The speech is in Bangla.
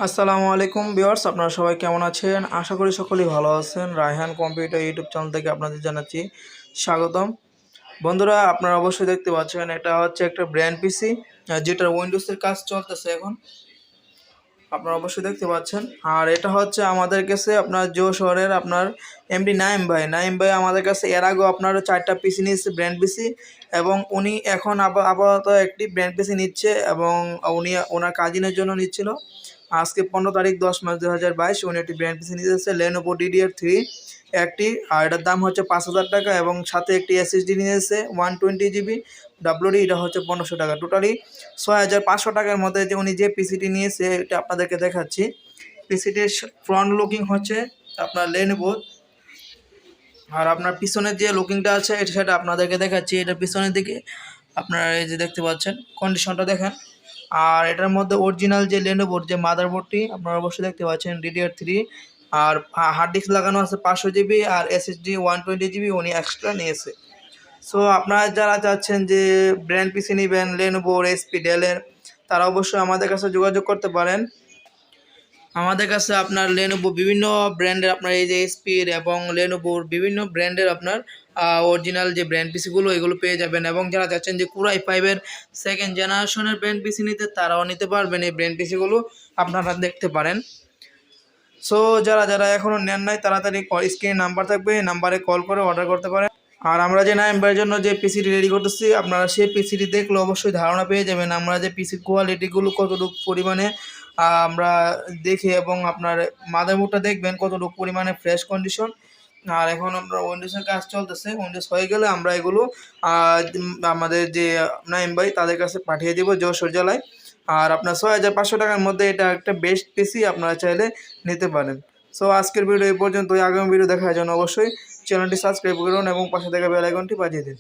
আসসালামু আলাইকুম ভিউয়ার্স, আপনারা সবাই কেমন আছেন? আশা করি সকলেই ভালো আছেন। রায়হান কম্পিউটার ইউটিউব চ্যানেল থেকে আপনাদের জানাচ্ছি স্বাগতম। বন্ধুরা, আপনারা অবশ্যই দেখতে পাচ্ছেন এটা হচ্ছে একটা ব্র্যান্ড পিসি, যেটার উইন্ডোজের কাজ চলতেছে এখন। আপনারা অবশ্যই দেখতে পাচ্ছেন। আর এটা হচ্ছে আমাদের কাছে আপনার শহরের আপনার এমডি নাইম ভাই আমাদের কাছে এর আগেও আপনার 4টা পিসি নিয়েছে ব্র্যান্ড পিসি, এবং উনি এখন আপাতত একটি ব্র্যান্ড পিসি নিচ্ছে, এবং উনি ওনার কাজিনের জন্য নিচ্ছিল। আজকে 15 তারিখ 10 মাস 2022 উনি একটি ব্র্যান্ড পিসি নিয়েছে Lenovo DDR3 একটি, আর এটার দাম হচ্ছে 5,000 টাকা, এবং সাথে একটি এসএসডি নিয়েছে 120 GB ডাব্লুডি, এটা হচ্ছে 1500 টাকা। টোটালি 6,500 টাকার মধ্যে যে উনি যে পিসিটি নিয়েছে এটা আপনাদেরকে দেখাচ্ছি। পিসিটির ফ্রন্ট লুকিং হচ্ছে আপনার Lenovo, আর আপনার পিছনের যে লুকিংটা আছে সেটা আপনাদেরকে দেখাচ্ছি। এটা পিছনের দিকে আপনারা এই যে দেখতে পাচ্ছেন, কন্ডিশনটা দেখেন। আর এটার মধ্যে অরিজিনাল যে Lenovoর যে মাদারবোর্ডটি আপনারা অবশ্যই দেখতে পাচ্ছেন DDR3, আর হার্ড ডিস্ক লাগানো আছে 500 GB, আর এসএসডি 120 GB উনি এক্সট্রা নিয়েছে। সো আপনারা যারা চাচ্ছেন যে ব্র্যান্ড পিসি নেবেন Lenovoর, এসপি, ডেলের, তারা অবশ্যই আমাদের কাছে যোগাযোগ করতে পারেন। আমাদের কাছে আপনার Lenovo বিভিন্ন ব্র্যান্ডের, আপনার এই যে এসপির এবং Lenovoর বিভিন্ন ব্র্যান্ডের আপনার অরিজিনাল যে ব্র্যান্ড পিসিগুলো এগুলো পেয়ে যাবেন। এবং যারা চাচ্ছেন যে Core i5-এর সেকেন্ড জেনারেশনের ব্র্যান্ড পিসি নিতে, তারাও নিতে পারবেন। এই ব্র্যান্ড পিসিগুলো আপনারা দেখতে পারেন। সো যারা এখনও নেন নাই, তাড়াতাড়ি স্ক্রিনে নাম্বার থাকবে, এই নাম্বারে কল করে অর্ডার করতে পারেন। আর আমরা যে নাইমের জন্য যে পিসিটি রেডি করতেছি, আপনারা সেই পিসিটি দেখলে অবশ্যই ধারণা পেয়ে যাবেন আমরা যে পিসির কোয়ালিটিগুলো কতটুকু পরিমাণে আমরা দেখি, এবং আপনার মাদারবোর্ডটা দেখবেন কতটুকু পরিমাণে ফ্রেশ কন্ডিশন। আর এখন আমরা উইন্ডোজের কাজ চলতেছে, উইন্ডোজ হয়ে গেলে আমরা এগুলো আমাদের যে নাইম ভাই তাদের কাছে পাঠিয়ে দিব যশোর জেলায়। আর আপনার 6,500 টাকার মধ্যে এটা একটা বেস্ট পিসি, আপনারা চাইলে নিতে পারেন। সো আজকের ভিডিও এই পর্যন্ত। আগামী ভিডিও দেখার জন্য অবশ্যই চ্যানেলটি সাবস্ক্রাইব করুন এবং পাশে থাকা বেল আইকনটি বাজিয়ে দিন।